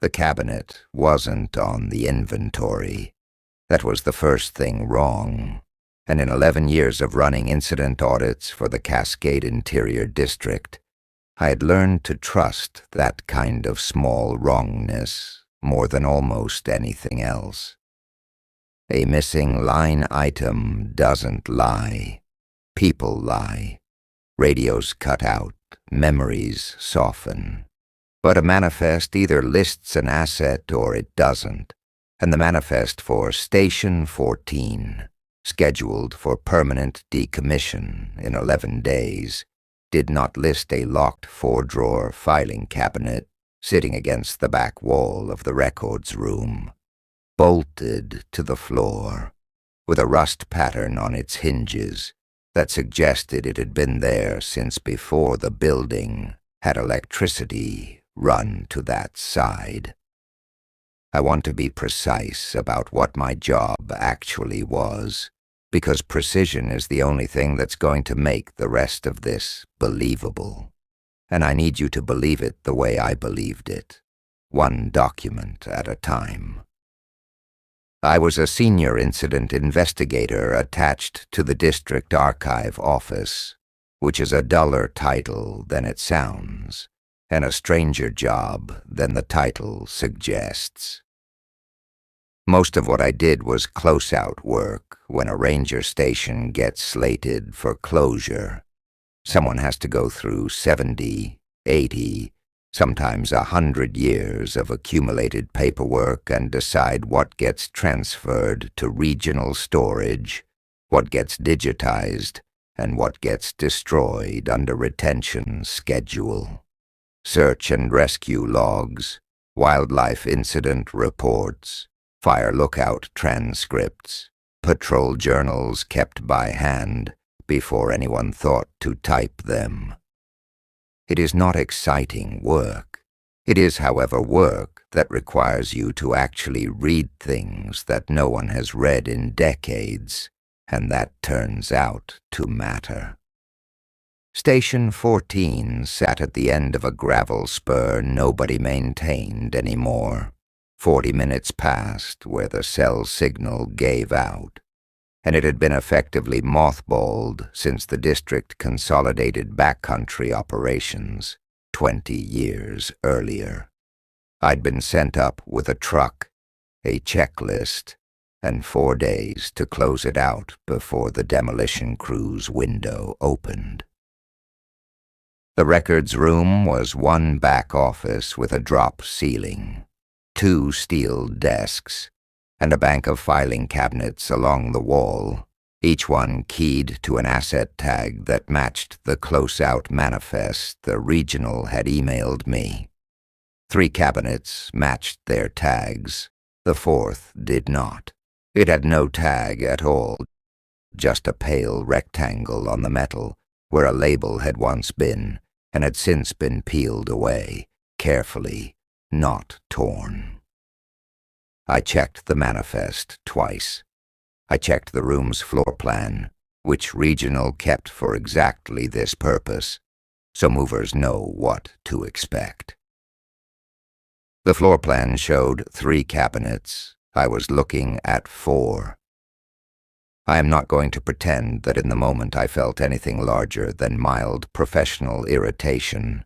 The cabinet wasn't on the inventory. That was the first thing wrong. And in 11 years of running incident audits for the Cascade Interior District, I had learned to trust that kind of small wrongness more than almost anything else. A missing line item doesn't lie. People lie. Radios cut out. Memories soften. But a manifest either lists an asset or it doesn't. And the manifest for Station 14, scheduled for permanent decommission in 11 days, did not list a locked 4-drawer filing cabinet sitting against the back wall of the records room, bolted to the floor, with a rust pattern on its hinges that suggested it had been there since before the building had electricity run to that side. I want to be precise about what my job actually was, because precision is the only thing that's going to make the rest of this believable. And I need you to believe it the way I believed it, one document at a time. I was a senior incident investigator attached to the District Archive Office, which is a duller title than it sounds, and a stranger job than the title suggests. Most of what I did was close-out work when a ranger station gets slated for closure. Someone has to go through 70, 80, sometimes 100 years of accumulated paperwork and decide what gets transferred to regional storage, what gets digitized, and what gets destroyed under retention schedule. Search and rescue logs, wildlife incident reports, fire lookout transcripts, patrol journals kept by hand before anyone thought to type them. It is not exciting work. It is, however, work that requires you to actually read things that no one has read in decades, and that turns out to matter. Station 14 sat at the end of a gravel spur nobody maintained anymore. 40 minutes passed where the cell signal gave out, and it had been effectively mothballed since the district consolidated backcountry operations 20 years earlier. I'd been sent up with a truck, a checklist, and 4 days to close it out before the demolition crew's window opened. The records room was one back office with a drop ceiling, 2 steel desks, and a bank of filing cabinets along the wall, each one keyed to an asset tag that matched the close-out manifest the regional had emailed me. 3 cabinets matched their tags. The 4th did not. It had no tag at all, just a pale rectangle on the metal where a label had once been and had since been peeled away, carefully, not torn. I checked the manifest twice. I checked the room's floor plan, which regional kept for exactly this purpose, so movers know what to expect. The floor plan showed 3 cabinets. I was looking at 4. I am not going to pretend that in the moment I felt anything larger than mild professional irritation,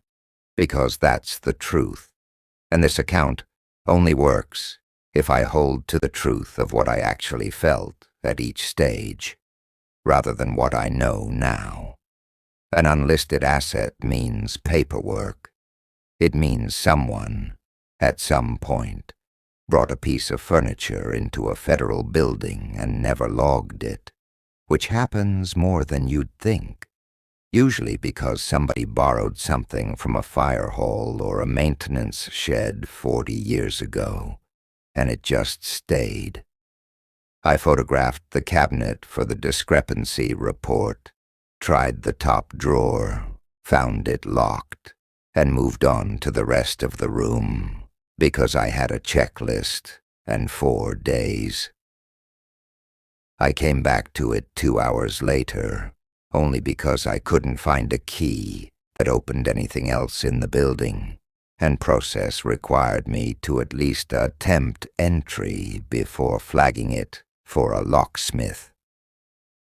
because that's the truth, and this account only works if I hold to the truth of what I actually felt at each stage, rather than what I know now. An unlisted asset means paperwork. It means someone, at some point, brought a piece of furniture into a federal building and never logged it, which happens more than you'd think, usually because somebody borrowed something from a fire hall or a maintenance shed 40 years ago, and it just stayed. I photographed the cabinet for the discrepancy report, tried the top drawer, found it locked, and moved on to the rest of the room, because I had a checklist and 4 days. I came back to it 2 hours later, only because I couldn't find a key that opened anything else in the building, and process required me to at least attempt entry before flagging it for a locksmith.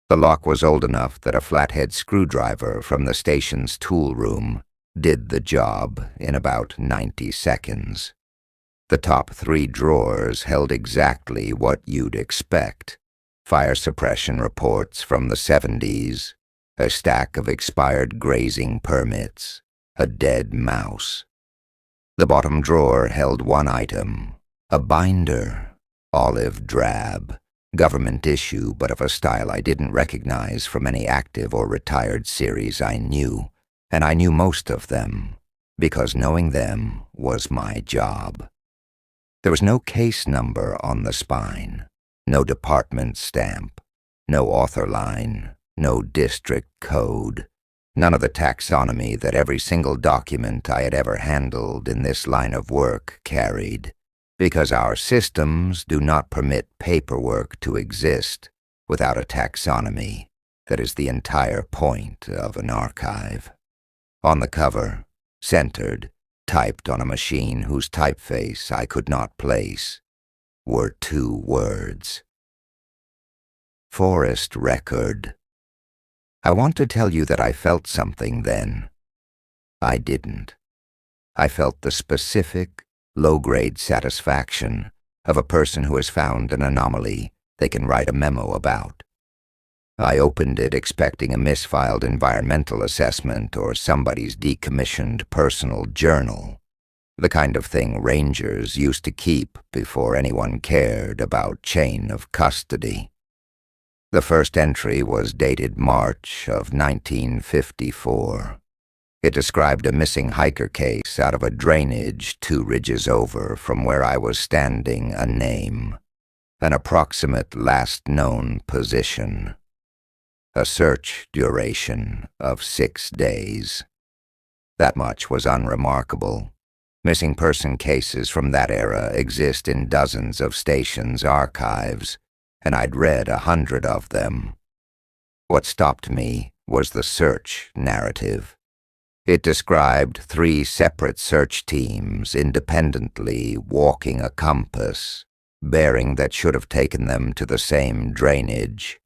The lock was old enough that a flathead screwdriver from the station's tool room did the job in about 90 seconds. The top 3 drawers held exactly what you'd expect: fire suppression reports from the 70s, a stack of expired grazing permits, a dead mouse. The bottom drawer held one item, a binder, olive drab, government issue, but of a style I didn't recognize from any active or retired series I knew, and I knew most of them, because knowing them was my job. There was no case number on the spine, no department stamp, no author line, no district code, none of the taxonomy that every single document I had ever handled in this line of work carried, because our systems do not permit paperwork to exist without a taxonomy that is the entire point of an archive. On the cover, centered, typed on a machine whose typeface I could not place, were 2 words: Forest Record. I want to tell you that I felt something then. I didn't. I felt the specific, low-grade satisfaction of a person who has found an anomaly they can write a memo about. I opened it expecting a misfiled environmental assessment or somebody's decommissioned personal journal, the kind of thing rangers used to keep before anyone cared about chain of custody. The first entry was dated March of 1954. It described a missing hiker case out of a drainage 2 ridges over from where I was standing, a name, an approximate last known position, a search duration of 6 days. That much was unremarkable. Missing person cases from that era exist in dozens of stations' archives, and I'd read 100 of them. What stopped me was the search narrative. It described 3 separate search teams independently walking a compass, bearing that should have taken them to the same drainage,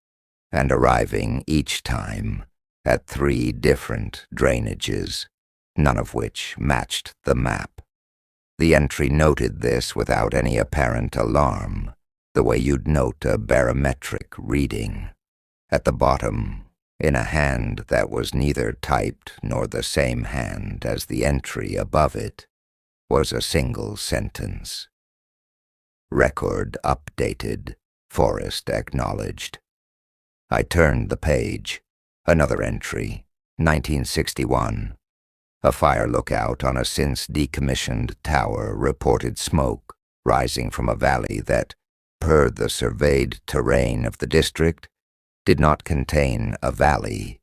and arriving each time at 3 different drainages, none of which matched the map. The entry noted this without any apparent alarm, the way you'd note a barometric reading. At the bottom, in a hand that was neither typed nor the same hand as the entry above it, was a single sentence: Record updated, Forest acknowledged. I turned the page. Another entry, 1961. A fire lookout on a since decommissioned tower reported smoke rising from a valley that, per the surveyed terrain of the district, did not contain a valley.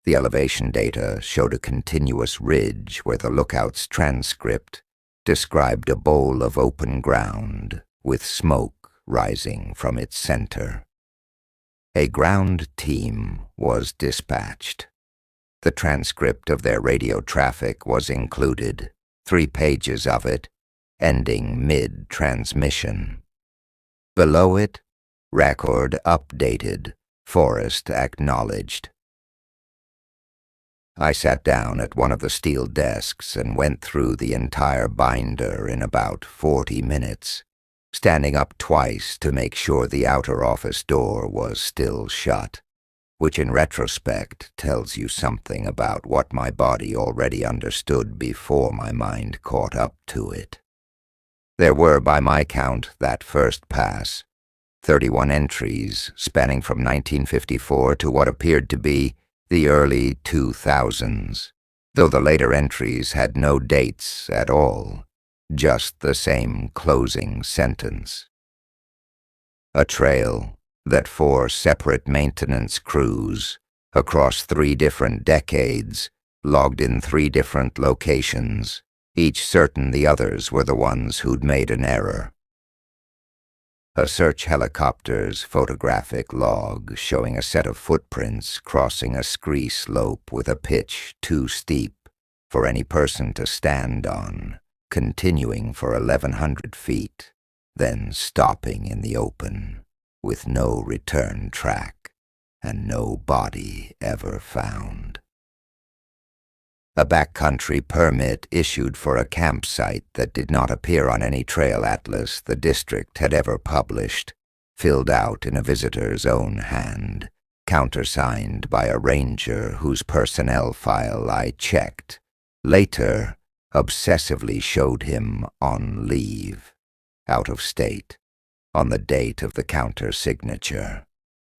The elevation data showed a continuous ridge where the lookout's transcript described a bowl of open ground with smoke rising from its center. A ground team was dispatched. The transcript of their radio traffic was included, 3 pages of it, ending mid-transmission. Below it, record updated, Forest acknowledged. I sat down at one of the steel desks and went through the entire binder in about 40 minutes, standing up twice to make sure the outer office door was still shut, which in retrospect tells you something about what my body already understood before my mind caught up to it. There were, by my count, that first pass, 31 entries spanning from 1954 to what appeared to be the early 2000s, though the later entries had no dates at all, just the same closing sentence. A trail that 4 separate maintenance crews, across 3 different decades, logged in 3 different locations, each certain the others were the ones who'd made an error. A search helicopter's photographic log showing a set of footprints crossing a scree slope with a pitch too steep for any person to stand on, continuing for 1,100 feet, then stopping in the open, with no return track, and no body ever found. A backcountry permit issued for a campsite that did not appear on any trail atlas the district had ever published, filled out in a visitor's own hand, countersigned by a ranger whose personnel file I checked, later obsessively showed him on leave, out of state, on the date of the counter-signature.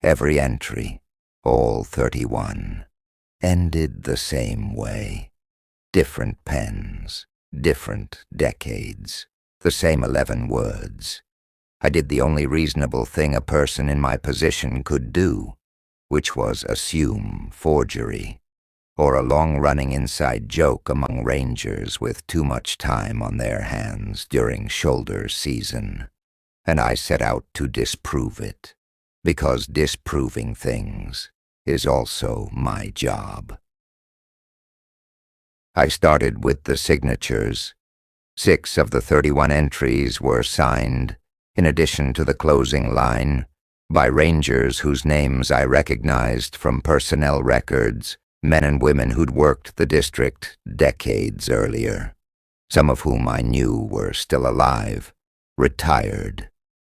Every entry, all 31, ended the same way. Different pens, different decades, the same 11 words. I did the only reasonable thing a person in my position could do, which was assume forgery, or a long-running inside joke among rangers with too much time on their hands during shoulder season. And I set out to disprove it, because disproving things is also my job. I started with the signatures. 6 of the 31 entries were signed, in addition to the closing line, by rangers whose names I recognized from personnel records, men and women who'd worked the district decades earlier, some of whom I knew were still alive, retired,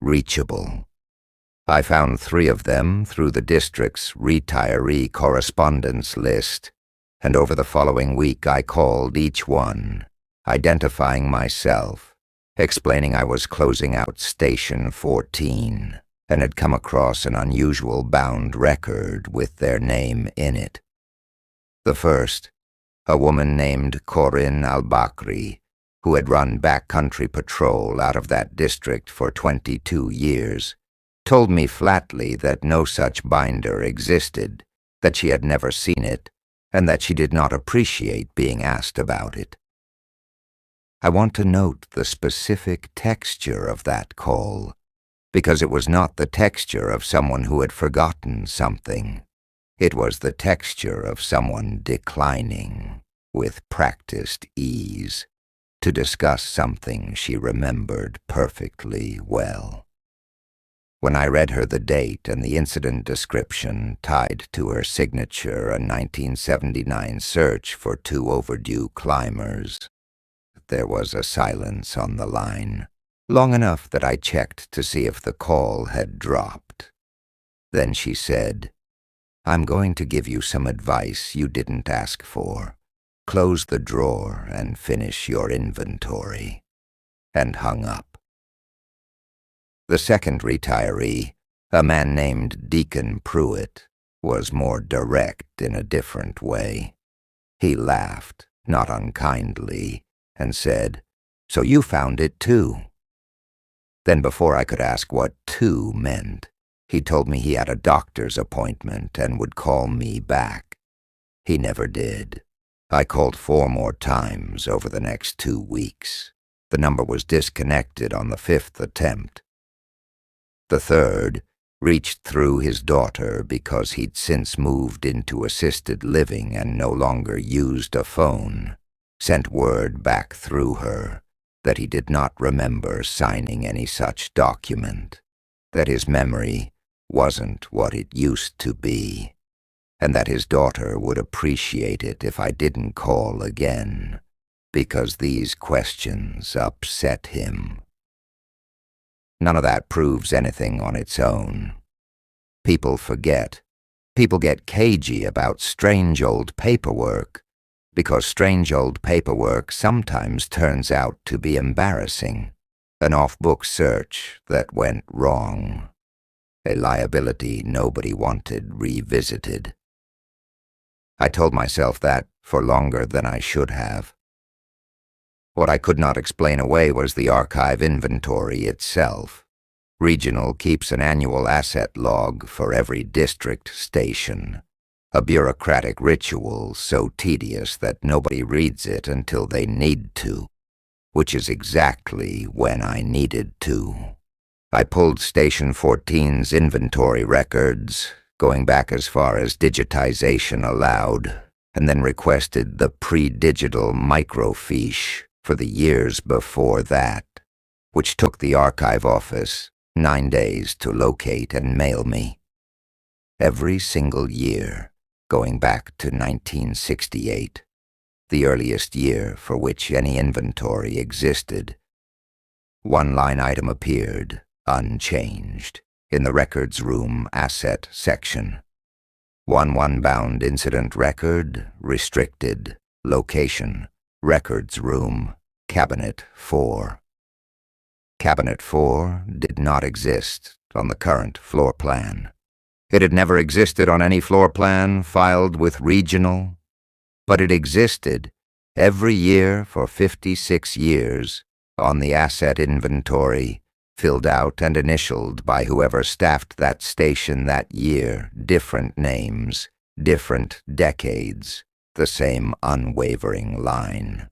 reachable. I found 3 of them through the district's retiree correspondence list, and over the following week I called each one, identifying myself, explaining I was closing out Station 14 and had come across an unusual bound record with their name in it. The first, a woman named Corinne Al-Bakri, who had run backcountry patrol out of that district for 22 years, told me flatly that no such binder existed, that she had never seen it, and that she did not appreciate being asked about it. I want to note the specific texture of that call, because it was not the texture of someone who had forgotten something. It was the texture of someone declining, with practiced ease, to discuss something she remembered perfectly well. When I read her the date and the incident description tied to her signature, a 1979 search for 2 overdue climbers, there was a silence on the line, long enough that I checked to see if the call had dropped. Then she said, "I'm going to give you some advice you didn't ask for. Close the drawer and finish your inventory," and hung up. The second retiree, a man named Deacon Pruitt, was more direct in a different way. He laughed, not unkindly, and said, "So you found it too." Then before I could ask what "too" meant, he told me he had a doctor's appointment and would call me back. He never did. I called 4 more times over the next 2 weeks. The number was disconnected on the 5th attempt. The third reached through his daughter because he'd since moved into assisted living and no longer used a phone, sent word back through her that he did not remember signing any such document, that his memory wasn't what it used to be, and that his daughter would appreciate it if I didn't call again, because these questions upset him. None of that proves anything on its own. People forget. People get cagey about strange old paperwork, because strange old paperwork sometimes turns out to be embarrassing. An off-book search that went wrong. A liability nobody wanted revisited. I told myself that for longer than I should have. What I could not explain away was the archive inventory itself. Regional keeps an annual asset log for every district station, a bureaucratic ritual so tedious that nobody reads it until they need to, which is exactly when I needed to. I pulled Station 14's inventory records, going back as far as digitization allowed, and then requested the pre-digital microfiche for the years before that, which took the archive office 9 days to locate and mail me. Every single year, going back to 1968, the earliest year for which any inventory existed, one line item appeared, unchanged, in the records room asset section. 1 bound incident record, restricted, location, records room, Cabinet 4. Cabinet 4 did not exist on the current floor plan. It had never existed on any floor plan filed with Regional, but it existed every year for 56 years on the asset inventory, filled out and initialed by whoever staffed that station that year, different names, different decades, the same unwavering line.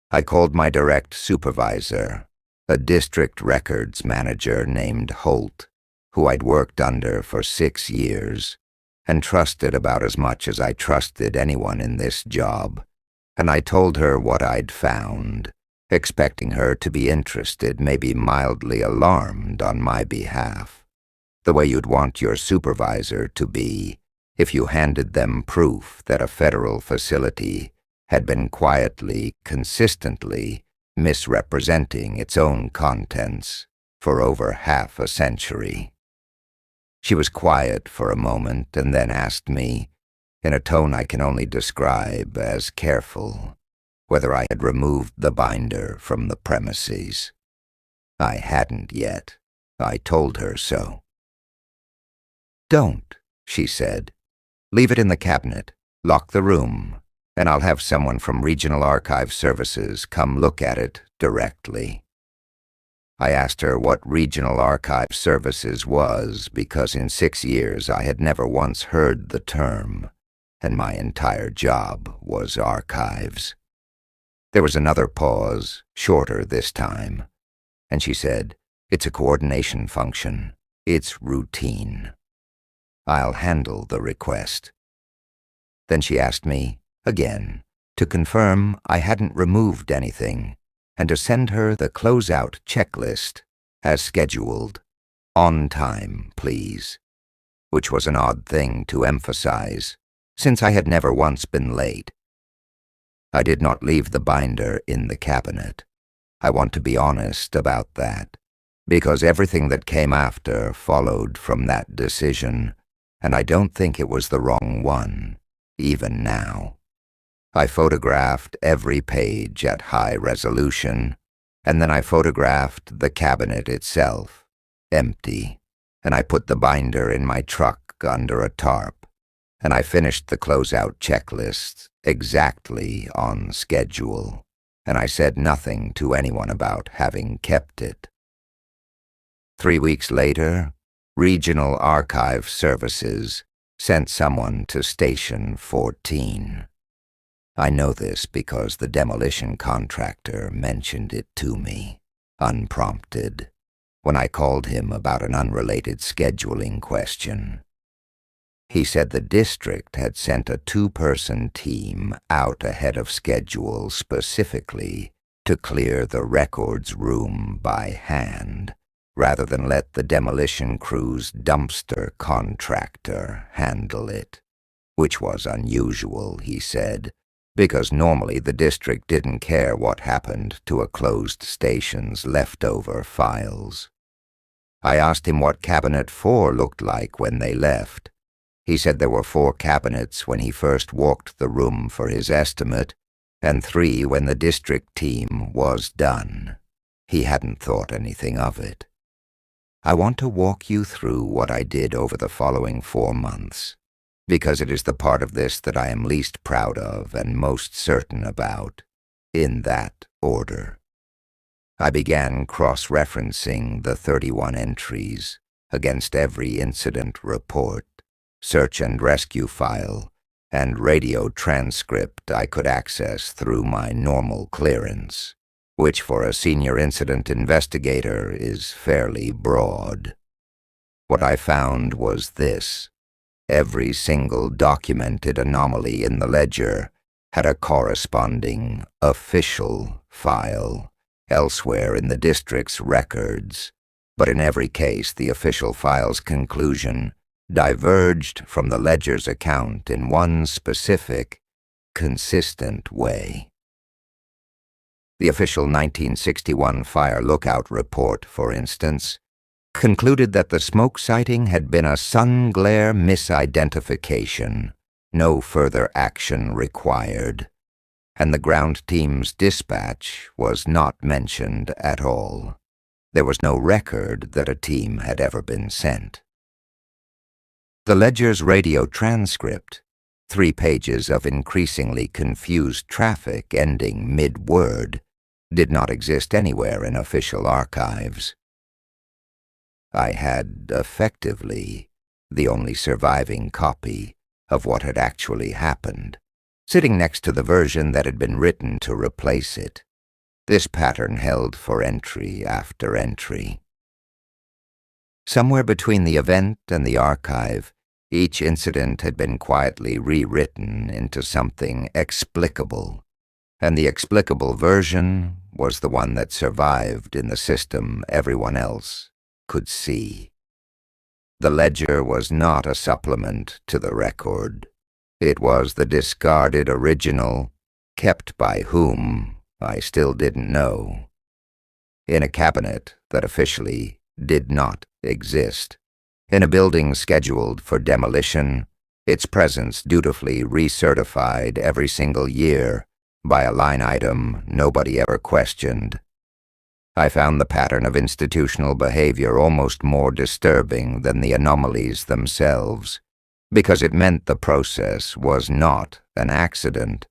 I called my direct supervisor, a district records manager named Holt, who I'd worked under for 6 years, and trusted about as much as I trusted anyone in this job, and I told her what I'd found, expecting her to be interested, maybe mildly alarmed on my behalf, the way you'd want your supervisor to be if you handed them proof that a federal facility had been quietly, consistently misrepresenting its own contents for over half a century. She was quiet for a moment and then asked me, in a tone I can only describe as careful, whether I had removed the binder from the premises. I hadn't yet. I told her so. "Don't," she said. "Leave it in the cabinet, lock the room, and I'll have someone from Regional Archive Services come look at it directly." I asked her what Regional Archive Services was, because in 6 years I had never once heard the term, and my entire job was archives. There was another pause, shorter this time, and she said, "It's a coordination function. It's routine. I'll handle the request." Then she asked me, again, to confirm I hadn't removed anything, and to send her the closeout checklist, as scheduled. "On time, please," which was an odd thing to emphasize, since I had never once been late. I did not leave the binder in the cabinet. I want to be honest about that, because everything that came after followed from that decision, and I don't think it was the wrong one, even now. I photographed every page at high resolution, and then I photographed the cabinet itself, empty, and I put the binder in my truck under a tarp, and I finished the closeout checklist exactly on schedule, and I said nothing to anyone about having kept it. 3 weeks later, Regional Archive Services sent someone to Station 14. I know this because the demolition contractor mentioned it to me, unprompted, when I called him about an unrelated scheduling question. He said the district had sent a 2-person team out ahead of schedule specifically to clear the records room by hand, rather than let the demolition crew's dumpster contractor handle it, which was unusual, he said, because normally the district didn't care what happened to a closed station's leftover files. I asked him what Cabinet 4 looked like when they left. He said there were 4 cabinets when he first walked the room for his estimate, and 3 when the district team was done. He hadn't thought anything of it. I want to walk you through what I did over the following 4 months, because it is the part of this that I am least proud of and most certain about, in that order. I began cross-referencing the 31 entries against every incident report, search and rescue file, and radio transcript I could access through my normal clearance, which for a senior incident investigator is fairly broad. What I found was this: every single documented anomaly in the ledger had a corresponding official file elsewhere in the district's records, but in every case the official file's conclusion diverged from the ledger's account in one specific, consistent way. The official 1961 Fire Lookout Report, for instance, concluded that the smoke sighting had been a sun glare misidentification, no further action required, and the ground team's dispatch was not mentioned at all. There was no record that a team had ever been sent. The ledger's radio transcript, 3 pages of increasingly confused traffic ending mid-word, did not exist anywhere in official archives. I had, effectively, the only surviving copy of what had actually happened, sitting next to the version that had been written to replace it. This pattern held for entry after entry. Somewhere between the event and the archive, each incident had been quietly rewritten into something explicable, and the explicable version was the one that survived in the system everyone else could see. The ledger was not a supplement to the record. It was the discarded original, kept by whom I still didn't know, in a cabinet that officially did not exist. In a building scheduled for demolition, its presence dutifully recertified every single year by a line item nobody ever questioned. I found the pattern of institutional behavior almost more disturbing than the anomalies themselves, because it meant the process was not an accident.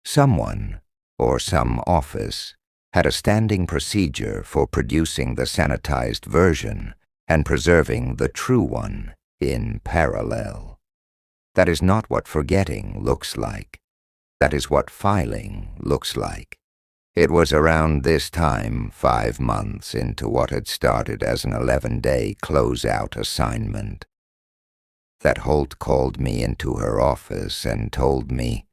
Someone, or some office, had a standing procedure for producing the sanitized version and preserving the true one in parallel. That is not what forgetting looks like. That is what filing looks like. It was around this time, 5 months into what had started as an 11-day closeout assignment, that Holt called me into her office and told me,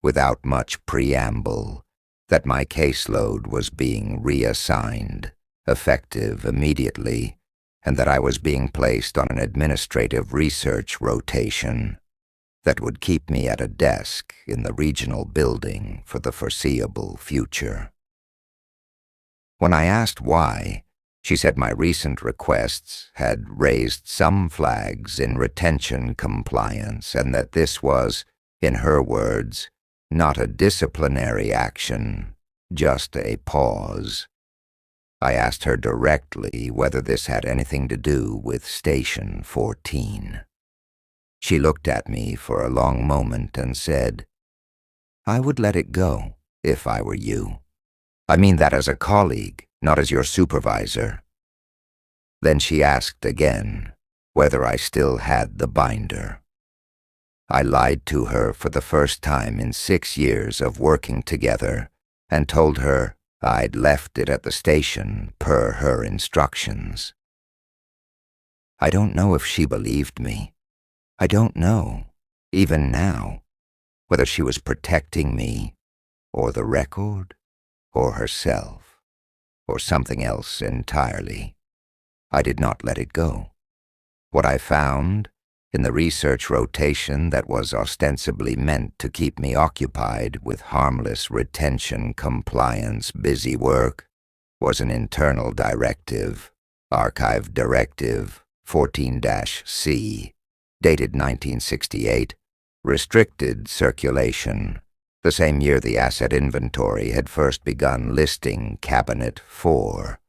without much preamble, that my caseload was being reassigned, effective immediately, and that I was being placed on an administrative research rotation that would keep me at a desk in the regional building for the foreseeable future. When I asked why, she said my recent requests had raised some flags in retention compliance and that this was, in her words, not a disciplinary action, just a pause. I asked her directly whether this had anything to do with Station 14. She looked at me for a long moment and said, "I would let it go, if I were you. I mean that as a colleague, not as your supervisor." Then she asked again whether I still had the binder. I lied to her for the first time in 6 years of working together and told her I'd left it at the station per her instructions. I don't know if she believed me. I don't know, even now, whether she was protecting me, or the record, or herself, or something else entirely. I did not let it go. What I found, in the research rotation that was ostensibly meant to keep me occupied with harmless retention compliance busy work, was an internal directive, Archive Directive 14-C, dated 1968, restricted circulation, the same year the asset inventory had first begun listing Cabinet 4,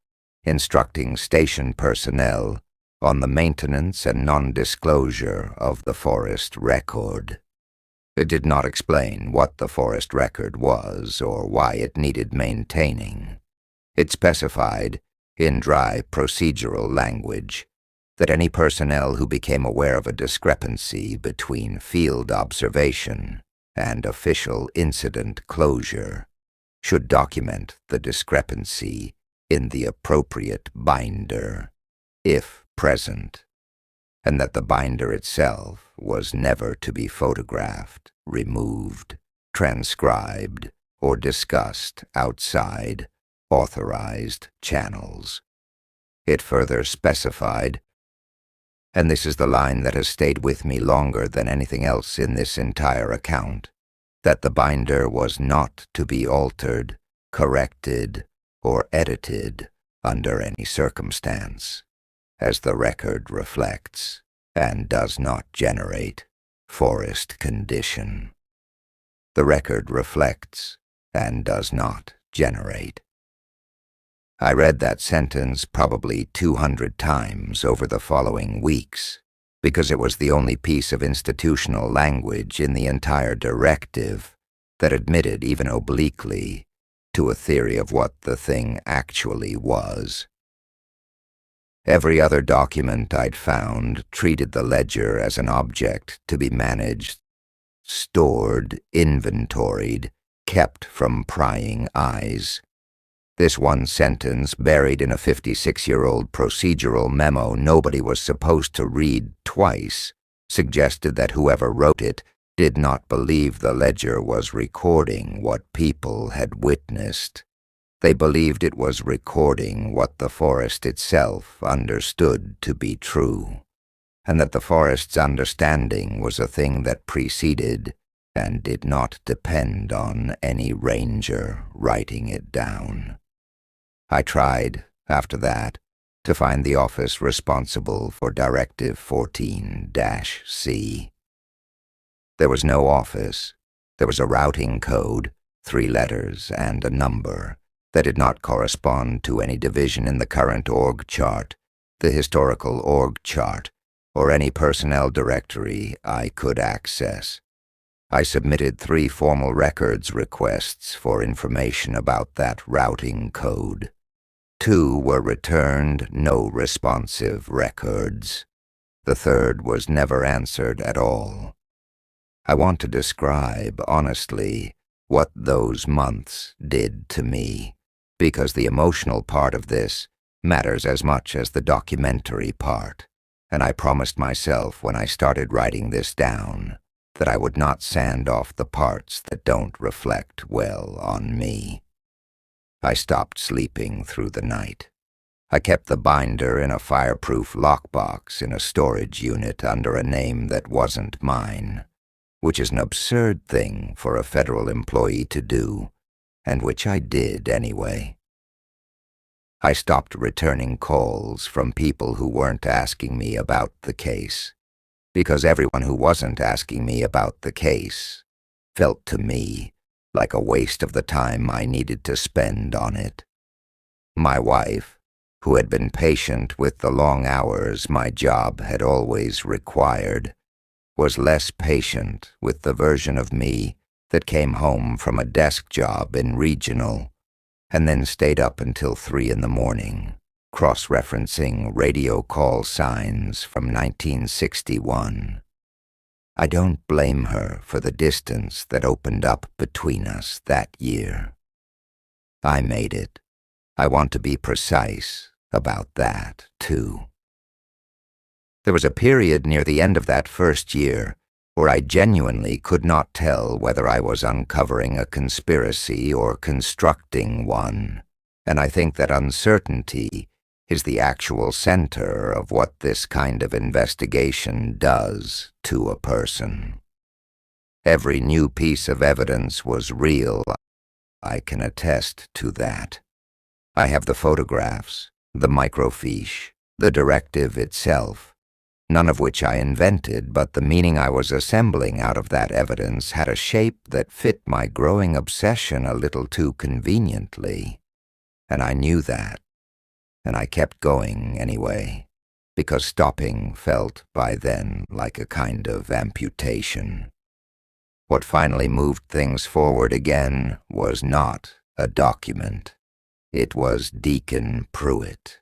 instructing station personnel on the maintenance and non-disclosure of the forest record. It did not explain what the forest record was or why it needed maintaining. It specified, in dry procedural language, that any personnel who became aware of a discrepancy between field observation and official incident closure should document the discrepancy in the appropriate binder, if present. and that the binder itself was never to be photographed, removed, transcribed, or discussed outside authorized channels. It further specified, and this is the line that has stayed with me longer than anything else in this entire account, that the binder was not to be altered, corrected, or edited under any circumstance, as the record reflects, and does not generate forest condition. The record reflects and does not generate. I read that sentence probably 200 times over the following weeks, because it was the only piece of institutional language in the entire directive that admitted, even obliquely, to a theory of what the thing actually was. Every other document I'd found treated the ledger as an object to be managed, stored, inventoried, kept from prying eyes. This one sentence, buried in a 56-year-old procedural memo nobody was supposed to read twice, suggested that whoever wrote it did not believe the ledger was recording what people had witnessed. They believed it was recording what the forest itself understood to be true, and that the forest's understanding was a thing that preceded and did not depend on any ranger writing it down. I tried, after that, to find the office responsible for Directive 14-C. There was no office. There was a routing code, 3 letters, and a number that did not correspond to any division in the current org chart, the historical org chart, or any personnel directory I could access. I submitted 3 formal records requests for information about that routing code. 2 were returned, no responsive records. The 3rd was never answered at all. I want to describe, honestly, what those months did to me, because the emotional part of this matters as much as the documentary part, and I promised myself when I started writing this down that I would not sand off the parts that don't reflect well on me. I stopped sleeping through the night. I kept the binder in a fireproof lockbox in a storage unit under a name that wasn't mine, which is an absurd thing for a federal employee to do, and which I did anyway. I stopped returning calls from people who weren't asking me about the case, because everyone who wasn't asking me about the case felt to me like a waste of the time I needed to spend on it. My wife, who had been patient with the long hours my job had always required, was less patient with the version of me that came home from a desk job in regional and then stayed up until 3 in the morning, cross-referencing radio call signs from 1961. I don't blame her for the distance that opened up between us that year. I made it. I want to be precise about that, too. There was a period near the end of that first year where I genuinely could not tell whether I was uncovering a conspiracy or constructing one, and I think that uncertainty is the actual center of what this kind of investigation does to a person. Every new piece of evidence was real. I can attest to that. I have the photographs, the microfiche, the directive itself, none of which I invented, but the meaning I was assembling out of that evidence had a shape that fit my growing obsession a little too conveniently, and I knew that. And I kept going anyway, because stopping felt by then like a kind of amputation. What finally moved things forward again was not a document. It was Deacon Pruitt.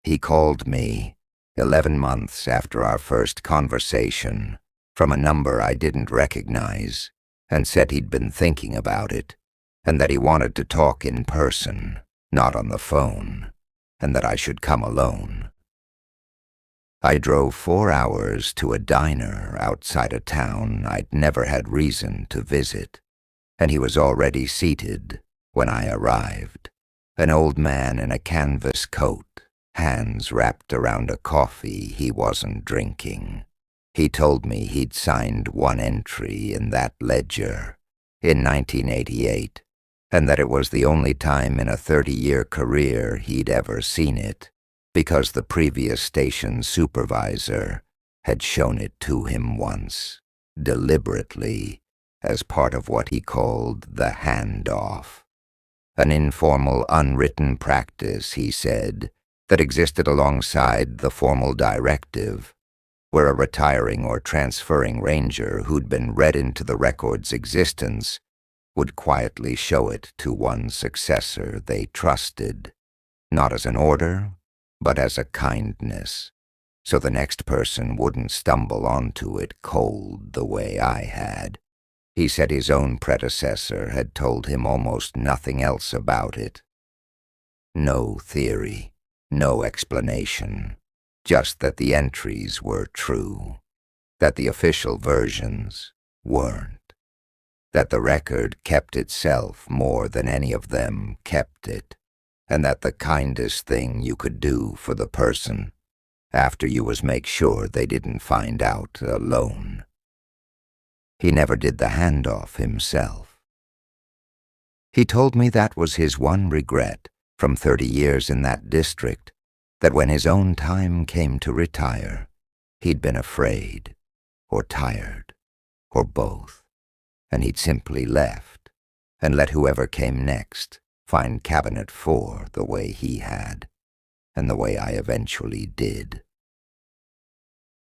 He called me 11 months after our first conversation from a number I didn't recognize and said he'd been thinking about it and that he wanted to talk in person, not on the phone, and that I should come alone. I drove 4 hours to a diner outside a town I'd never had reason to visit, and he was already seated when I arrived. An old man in a canvas coat, hands wrapped around a coffee he wasn't drinking. He told me he'd signed one entry in that ledger in 1988, and that it was the only time in a 30-year career he'd ever seen it, because the previous station supervisor had shown it to him once, deliberately, as part of what he called the handoff. An informal, unwritten practice, he said, that existed alongside the formal directive, where a retiring or transferring ranger who'd been read into the record's existence would quietly show it to one successor they trusted, not as an order, but as a kindness, so the next person wouldn't stumble onto it cold the way I had. He said his own predecessor had told him almost nothing else about it. No theory, no explanation, just that the entries were true, that the official versions weren't, that the record kept itself more than any of them kept it, and that the kindest thing you could do for the person after you was make sure they didn't find out alone. He never did the handoff himself. He told me that was his one regret from 30 years in that district, that when his own time came to retire, he'd been afraid, or tired, or both, and he'd simply left and let whoever came next find Cabinet 4 the way he had, and the way I eventually did.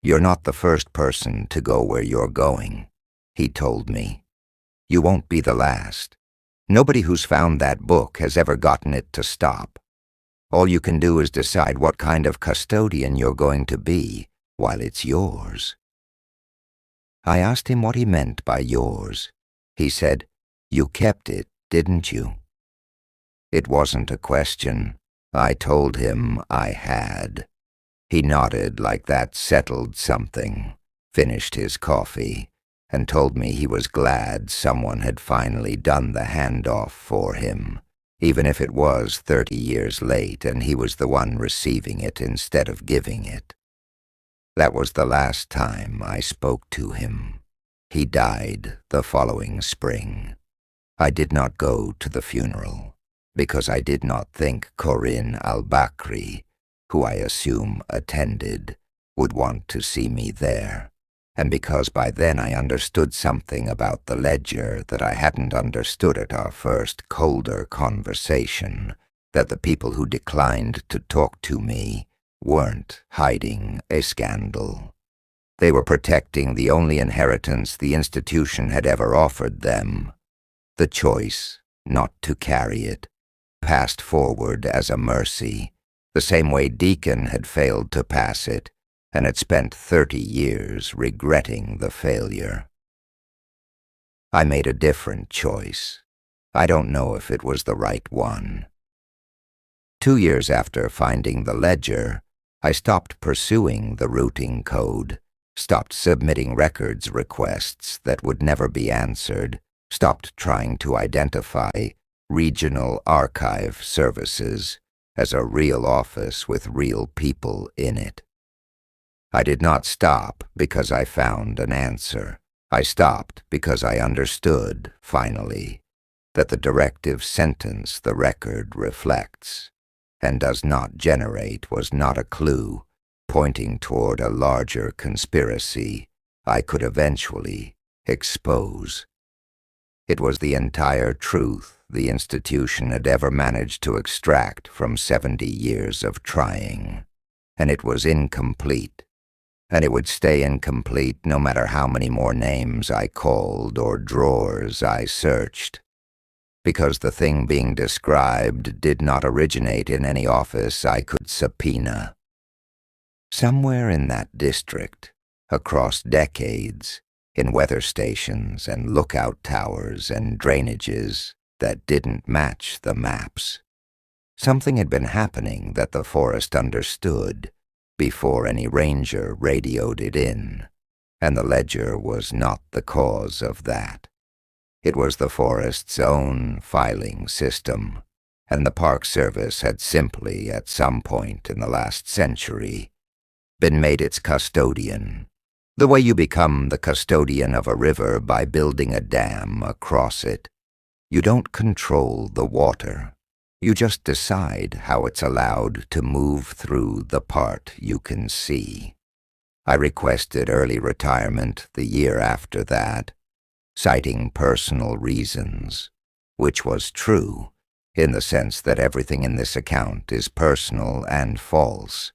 "You're not the first person to go where you're going," he told me. "You won't be the last. Nobody who's found that book has ever gotten it to stop. All you can do is decide what kind of custodian you're going to be while it's yours." I asked him what he meant by yours. He said, "You kept it, didn't you?" It wasn't a question. I told him I had. He nodded like that settled something, finished his coffee, and told me he was glad someone had finally done the handoff for him, even if it was 30 years late and he was the one receiving it instead of giving it. That was the last time I spoke to him. He died the following spring. I did not go to the funeral, because I did not think Corinne Al-Bakri, who I assume attended, would want to see me there, and because by then I understood something about the ledger that I hadn't understood at our first colder conversation, that the people who declined to talk to me weren't hiding a scandal. They were protecting the only inheritance the institution had ever offered them, the choice not to carry it, passed forward as a mercy, the same way Deacon had failed to pass it and had spent 30 years regretting the failure. I made a different choice. I don't know if it was the right one. 2 years after finding the ledger, I stopped pursuing the routing code, stopped submitting records requests that would never be answered, stopped trying to identify regional archive services as a real office with real people in it. I did not stop because I found an answer. I stopped because I understood, finally, that the directive sentence the record reflects and does not generate was not a clue pointing toward a larger conspiracy I could eventually expose. It was the entire truth the institution had ever managed to extract from 70 years of trying, and it was incomplete, and it would stay incomplete no matter how many more names I called or drawers I searched, because the thing being described did not originate in any office I could subpoena. Somewhere in that district, across decades, in weather stations and lookout towers and drainages that didn't match the maps, something had been happening that the forest understood, before any ranger radioed it in, and the ledger was not the cause of that. It was the forest's own filing system, and the Park Service had simply, at some point in the last century, been made its custodian, the way you become the custodian of a river by building a dam across it. You don't control the water. You just decide how it's allowed to move through the part you can see. I requested early retirement the year after that, citing personal reasons, which was true, in the sense that everything in this account is personal and false,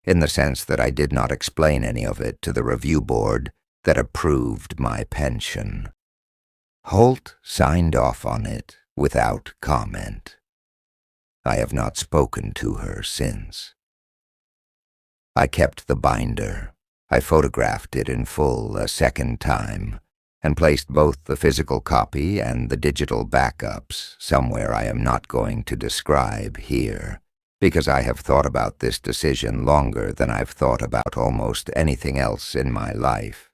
in the sense that I did not explain any of it to the review board that approved my pension. Holt signed off on it without comment. I have not spoken to her since. I kept the binder. I photographed it in full a second time, and placed both the physical copy and the digital backups somewhere I am not going to describe here, because I have thought about this decision longer than I've thought about almost anything else in my life,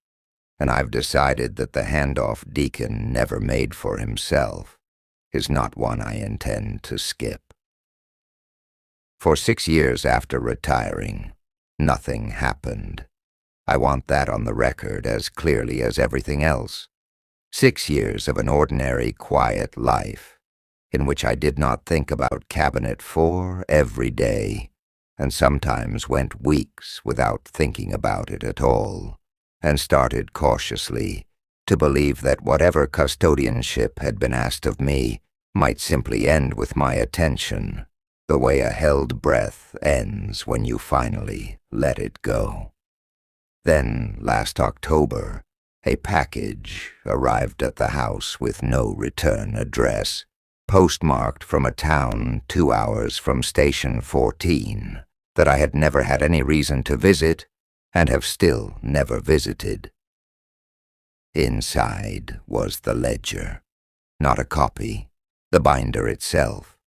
and I've decided that the handoff Deacon never made for himself is not one I intend to skip. For 6 years after retiring, nothing happened. I want that on the record as clearly as everything else. 6 years of an ordinary, quiet life, in which I did not think about Cabinet 4 every day, and sometimes went weeks without thinking about it at all, and started cautiously to believe that whatever custodianship had been asked of me might simply end with my attention, the way a held breath ends when you finally let it go. Then, last October, a package arrived at the house with no return address, postmarked from a town 2 hours from Station 14 that I had never had any reason to visit and have still never visited. Inside was the ledger, not a copy, the binder itself,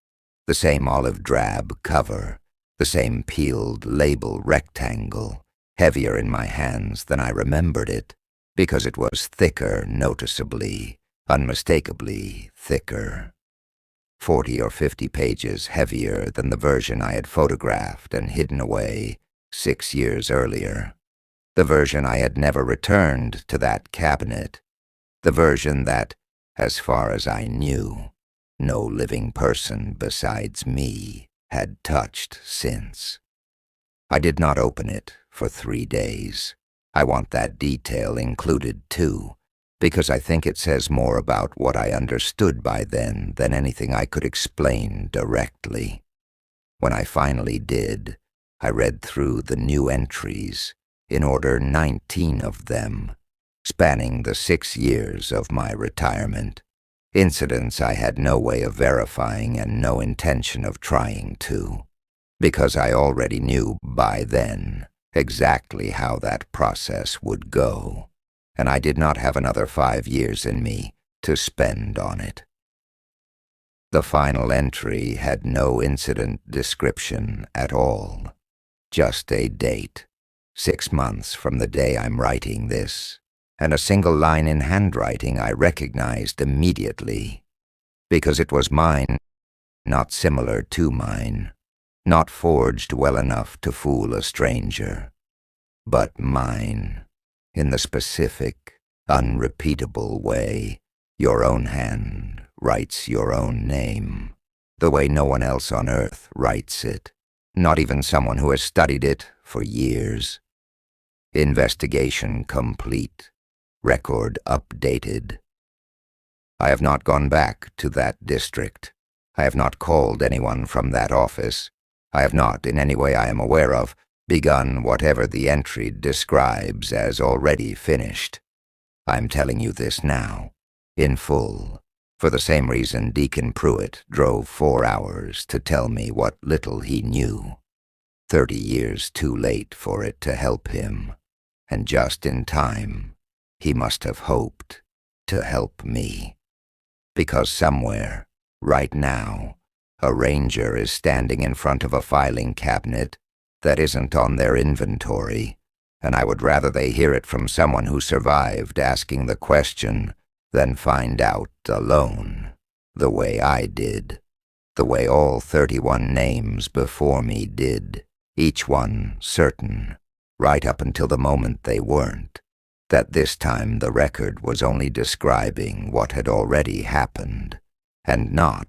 the same olive drab cover, the same peeled label rectangle, heavier in my hands than I remembered it, because it was thicker noticeably, unmistakably thicker. 40 or 50 pages heavier than the version I had photographed and hidden away 6 years earlier. The version I had never returned to that cabinet. The version that, as far as I knew, no living person besides me had touched since. I did not open it for 3 days. I want that detail included too, because I think it says more about what I understood by then than anything I could explain directly. When I finally did, I read through the new entries, in order 19 of them, spanning the 6 years of my retirement, incidents I had no way of verifying and no intention of trying to, because I already knew by then exactly how that process would go, and I did not have another 5 years in me to spend on it. The final entry had no incident description at all, just a date, 6 months from the day I'm writing this, and a single line in handwriting I recognized immediately, because it was mine, not similar to mine, not forged well enough to fool a stranger, but mine, in the specific, unrepeatable way your own hand writes your own name, the way no one else on earth writes it, not even someone who has studied it for years. Investigation complete. Record updated. I have not gone back to that district. I have not called anyone from that office. I have not, in any way I am aware of, begun whatever the entry describes as already finished. I'm telling you this now, in full, for the same reason Deacon Pruitt drove 4 hours to tell me what little he knew. 30 years too late for it to help him, and just in time, he must have hoped to help me. Because somewhere, right now, a ranger is standing in front of a filing cabinet that isn't on their inventory, and I would rather they hear it from someone who survived asking the question than find out alone, the way I did, the way all 31 names before me did, each one certain, right up until the moment they weren't, that this time the record was only describing what had already happened, and not,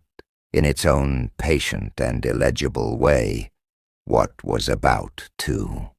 in its own patient and illegible way, what was about to.